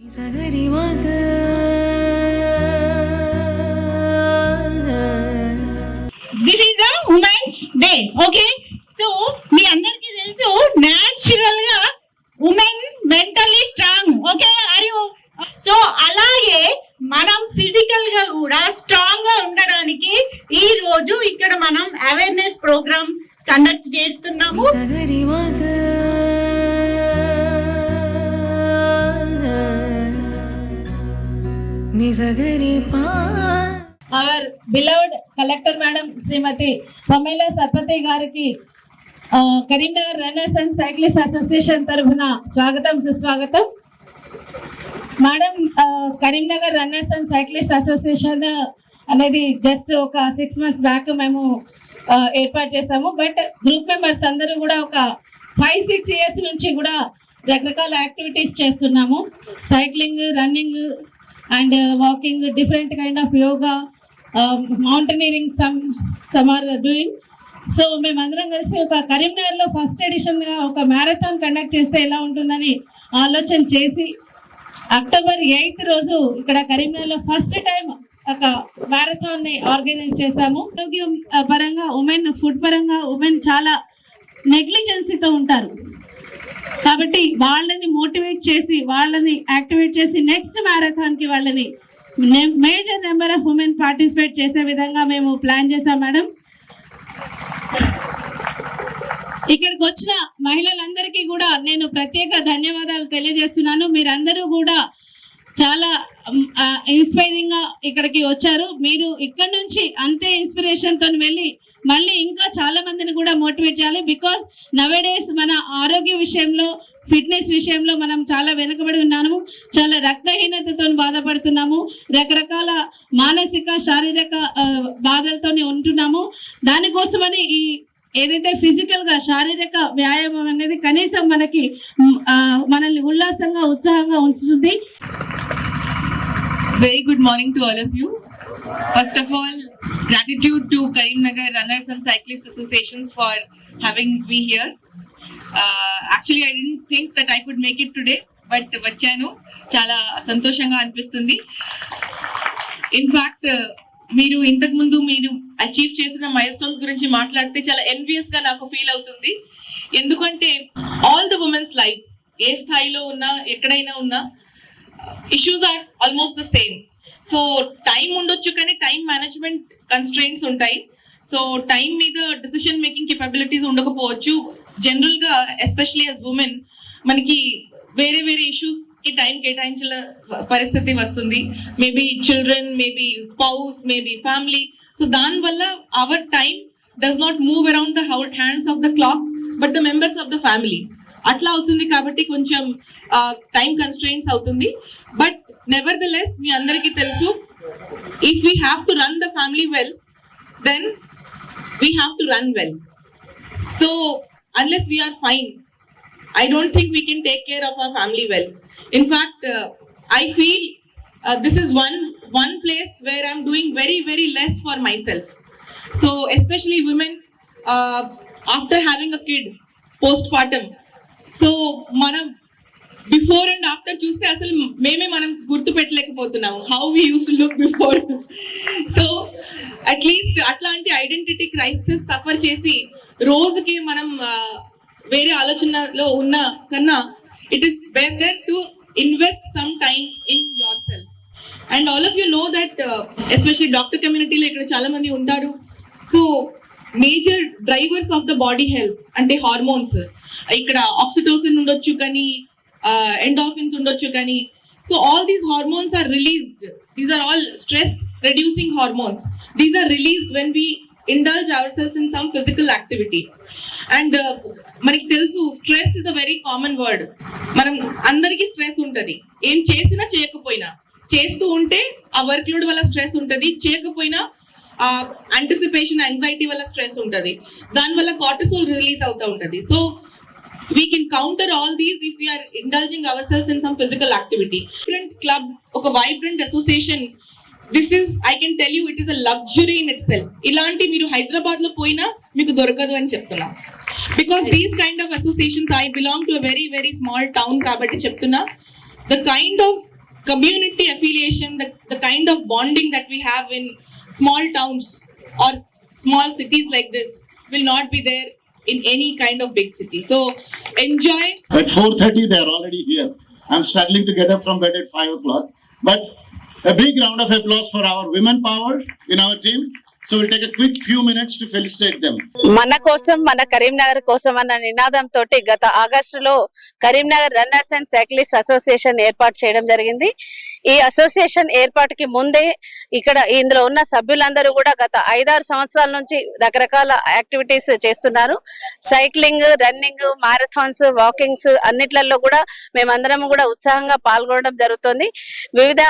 This is a Women's Day, okay? So మీ అందరికీ తెలుసు natural గా women mentally strong, okay? So అలాగే మనం ఫిజికల్ గా కూడా స్ట్రాంగ్ గా ఉండడానికి ఈ రోజు ఇక్కడ మనం అవేర్నెస్ ప్రోగ్రామ్ కండక్ట్ చేస్తున్నాము. Our beloved collector madam Srimati Pamela Satpathy గారికి Karimnagar runners and cyclist association తరఫున స్వాగతం సుస్వాగతం. Madam, Karimnagar runners and cyclist association అనేది జస్ట్ ఒక 6 months బ్యాక్ మేము ఏర్పాటు చేసాము. బట్ గ్రూప్ మెంబర్స్ అందరూ కూడా ఒక 5-6 years నుంచి కూడా రకరకాల యాక్టివిటీస్ చేస్తున్నాము. Cycling, running and walking, different kind of yoga, mountaineering some are doing. So మేమందరం కలిసి ఒక కరీంనగర్లో ఫస్ట్ ఎడిషన్గా ఒక మ్యారథాన్ కండక్ట్ చేస్తే ఎలా ఉంటుందని ఆలోచన చేసి October 8th రోజు ఇక్కడ కరీంనగర్లో ఫస్ట్ టైం ఒక మ్యారథాన్ని ఆర్గనైజ్ చేశాము. ఆరోగ్యం పరంగా ఉమెన్, ఫుడ్ పరంగా ఉమెన్ చాలా నెగ్లిజెన్సీతో ఉంటారు కాబట్టి వాళ్ళని మోటివేట్ చేసి, వాళ్ళని యాక్టివేట్ చేసి నెక్స్ట్ మ్యారథాన్కి వాళ్ళని major number of women participate చేసే విధంగా మేము ప్లాన్ చేశాం మేడం. ఇక్కడికి వచ్చిన మహిళలందరికీ కూడా నేను ప్రత్యేక ధన్యవాదాలు తెలియజేస్తున్నాను. మీరందరూ కూడా చాలా ఇన్స్పైరింగ్ గా ఇక్కడికి వచ్చారు. మీరు ఇక్కడ నుంచి అంతే ఇన్స్పిరేషన్ తో వెళ్ళి మళ్ళీ ఇంకా చాలా మందిని కూడా మోటివేట్ చేయాలి. బికాస్ నవేడేస్ మన ఆరోగ్య విషయంలో, ఫిట్నెస్ విషయంలో మనం చాలా వెనుకబడి ఉన్నాము. చాలా రక్తహీనతతో బాధపడుతున్నాము. రకరకాల మానసిక, శారీరక బాధలతో ఉంటున్నాము. దానికోసమని ఈ ఏదైతే ఫిజికల్ గా, శారీరక వ్యాయామం అనేది కనీసం మనల్ని ఉల్లాసంగా, ఉత్సాహంగా ఉంచుతుంది. Very good morning to all of you. First of all, gratitude to Karimnagar Runners and Cyclists Associations for having me here. Actually, I didn't think that I could make it today, but vachanu chala santoshanga anpistundi. In fact, మీరు ఇంతకు ముందు మీరు achieve చేసిన mile stones గురించి మాట్లాడితే చాలా envious గా నాకు ఫీల్ అవుతుంది. ఎందుకంటే ఆల్ ద ఉమెన్స్ లైఫ్, ఏ స్థాయిలో ఉన్నా, ఎక్కడైనా ఉన్నా, issues are almost the same. So time ఉండొచ్చు కానీ టైం మేనేజ్మెంట్ కన్స్ట్రెయింట్స్ ఉంటాయి. సో టైం మీద డిసిషన్ మేకింగ్ కెపాబిలిటీస్ ఉండకపోవచ్చు. జనరల్ గా ఎస్పెషలీ యాజ్ ఉమెన్ మనకి వేరే వేరే ఇష్యూస్ కి టైం కేటాయించిన పరిస్థితి వస్తుంది. Maybe children, maybe spouse, maybe family. So దాని వల్ల our time does not move around the hands of the clock but the members of the family. అట్లా అవుతుంది కాబట్టి కొంచెం టైం కన్స్ట్రెయింట్స్ అవుతుంది. బట్ నెవర్ ద లెస్ మీ అందరికీ తెలుసు, if we have to run the family well, then we have to run well. So unless we are fine, I don't think we can take care of our family well. In fact, I feel this is one place where I'm doing very, very less for myself. So especially women after having a kid, postpartum. So manam before and after చూస్తే అసలు మేమే మనం గుర్తు పెట్టలేకపోతున్నాము how we used to look before. So at least అట్లాంటి identity crisis suffer చేసి రోజుకి మనం వేరే ఆలోచనలో ఉన్న కన్నా it is better to invest some time in yourself. And all of you know that especially doctor కమ్యూనిటీలో ఇక్కడ చాలా మంది ఉంటారు. So major drivers of the body health అంటే హార్మోన్స్, ఇక్కడ ఆక్సిటోసిన్ ఉండొచ్చు కానీ ఎండార్ఫిన్స్ ఉండొచ్చు కానీ. So all these hormones are released. These are all stress reducing hormones. These are released when we indulge ourselves in some physical activity. And మనకి తెలుసు stress is a very common word. మనం అందరికీ stress ఉంటది. ఏం చేసినా చేయకపోయినా, చేస్తూ ఉంటే ఆ వర్క్ లోడ్ వల్ల స్ట్రెస్ ఉంటది, చేయకపోయినా ఆ యాంటిసిపేషన్, యాంగ్జైటీ వల్ల స్ట్రెస్ ఉంటది. దానివల్ల కార్టిసోల్ రిలీజ్ అవుతూ ఉంటది. So we can counter all these if we are indulging ourselves in some physical activity. Vibrant club, ఒక vibrant association, this is, I can tell you, it is a luxury in itself. ఇలాంటి మీరు హైదరాబాద్ లో పోయినా మీకు దొరకదు అని చెప్తున్నా. Because these kind of associations, I belong to a very, very small town కాబట్టి చెప్తున్నా, the kind of community affiliation, the kind of bonding that we have in small towns or small cities like this will not be there in any kind of big city. So enjoy. At 4:30 they are already here. I'm struggling to get up from bed at 5 o'clock. But a big round of applause for our women power in our team. So we'll take a quick few minutes to felicitate them. మన కోసం మన కరీంనగర్ కోసం అన్న నినాదంతో గత ఆగస్టులో Karimnagar runners and cyclist association ఏర్పాటు చేయడం జరిగింది. ఈ అసోసియేషన్ ఏర్పాటుకి ముందే ఇక్కడ ఇందులో ఉన్న సభ్యులందరూ కూడా గత 5-6 సంవత్సరాల నుంచి రకరకాల యాక్టివిటీస్ చేస్తున్నారు. సైక్లింగ్, రన్నింగ్, మారథాన్స్, వాకింగ్స్ అన్నిట్లలో కూడా మేమందరం కూడా ఉత్సాహంగా పాల్గొనడం జరుగుతుంది. వివిధ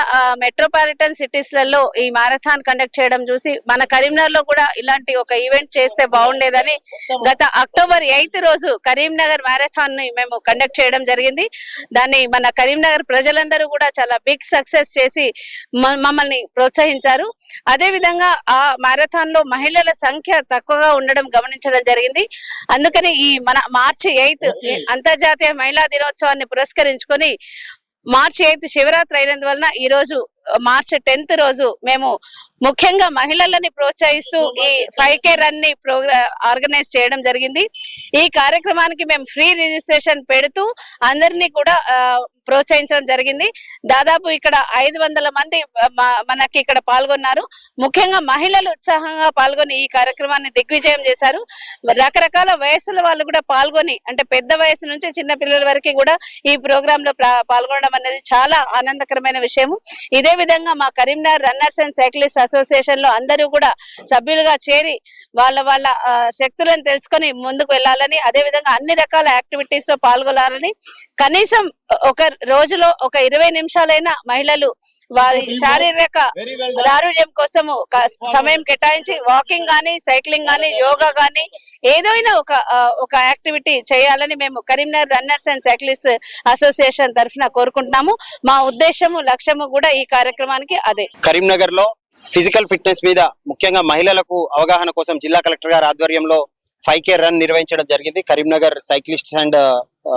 మెట్రోపాలిటన్ సిటీస్లలో ఈ మారథాన్ కండక్ట్ చేయడం చూసి మన కరీంనగర్ లో కూడా ఇలాంటి ఒక ఈవెంట్ చేస్తే బాగుండేదని గత అక్టోబర్ 8 రోజు కరీంనగర్ మ్యారథాన్ ని మేము కండక్ట్ చేయడం జరిగింది. దాన్ని మన కరీంనగర్ ప్రజలందరూ కూడా చాలా బిగ్ సక్సెస్ చేసి మమ్మల్ని ప్రోత్సహించారు. అదే విధంగా ఆ మ్యారథాన్ లో మహిళల సంఖ్య తక్కువగా ఉండడం గమనించడం జరిగింది. అందుకని ఈ మన మార్చి 8 అంతర్జాతీయ మహిళా దినోత్సవాన్ని పురస్కరించుకొని మార్చి 8 శివరాత్రి అయినందువలన ఈ రోజు మార్చి 10th రోజు మేము ముఖ్యంగా మహిళలని ప్రోత్సహిస్తూ ఈ 5K రన్ ని ఆర్గనైజ్ చేయడం జరిగింది. ఈ కార్యక్రమానికి మేము ఫ్రీ రిజిస్ట్రేషన్ పెడుతూ అందరినీ కూడా ప్రోత్సహించడం జరిగింది. దాదాపు ఇక్కడ 500 మంది మనకి ఇక్కడ పాల్గొన్నారు. ముఖ్యంగా మహిళలు ఉత్సాహంగా పాల్గొని ఈ కార్యక్రమాన్ని దిగ్విజయం చేశారు. రకరకాల వయసుల వాళ్ళు కూడా పాల్గొని, అంటే పెద్ద వయసు నుంచి చిన్న పిల్లల వరకు కూడా ఈ ప్రోగ్రామ్ లో పాల్గొనడం అనేది చాలా ఆనందకరమైన విషయం. ఇదే విధంగా మా Karimnagar runners and cyclist association లో అందరూ కూడా సభ్యులుగా చేరి వాళ్ళ శక్తులను తెలుసుకొని ముందుకు వెళ్ళాలని, అదే విధంగా అన్ని రకాల యాక్టివిటీస్ లో పాల్గొనాలని, కనీసం ఒక రోజులో ఒక 20 నిమిషాలైనా మహిళలు వారి శారీరక ఆరోగ్యం కోసము సమయం కేటాయించి వాకింగ్ గానీ, సైక్లింగ్ గానీ, యోగా గానీ ఏదైనా ఒక యాక్టివిటీ చేయాలని మేము Karimnagar runners and cyclist association తరఫున కోరుకుంటున్నాము. మా ఉద్దేశము, లక్ష్యము కూడా ఈ కార్యక్రమానికి అదే. కరీంనగర్ లో ఫిజికల్ ఫిట్నెస్ మీద ముఖ్యంగా మహిళలకు అవగాహన కోసం జిల్లా కలెక్టర్ గారి ఆధ్వర్యంలో 5K రన్ నిర్వహించడం జరిగింది. కరీంనగర్ సైక్లిస్ట్స్ అండ్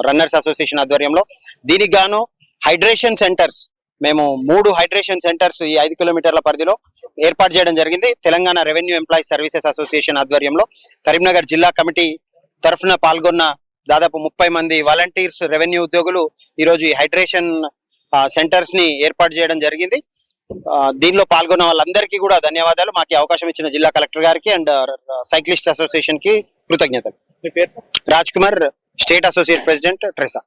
రన్నర్స్ అసోసియేషన్ ఆధ్వర్యంలో దీనికి గాను హైడ్రేషన్ సెంటర్స్, మేము 3 హైడ్రేషన్ సెంటర్స్ ఈ 5 కిలోమీటర్ల పరిధిలో ఏర్పాటు చేయడం జరిగింది. Telangana revenue employees services association ఆధ్వర్యంలో కరీంనగర్ జిల్లా కమిటీ తరఫున పాల్గొన్న దాదాపు 30 మంది వాలంటీర్స్, రెవెన్యూ ఉద్యోగులు ఈరోజు ఈ హైడ్రేషన్ సెంటర్స్ ని ఏర్పాటు చేయడం జరిగింది. దీనిలో పాల్గొన్న వాళ్ళందరికీ కూడా ధన్యవాదాలు. మాకు అవకాశం ఇచ్చిన జిల్లా కలెక్టర్ గారికి అండ్ సైక్లిస్ట్ అసోసియేషన్ కి కృతజ్ఞతలు. Raj Kumar, state associate president, Tresa.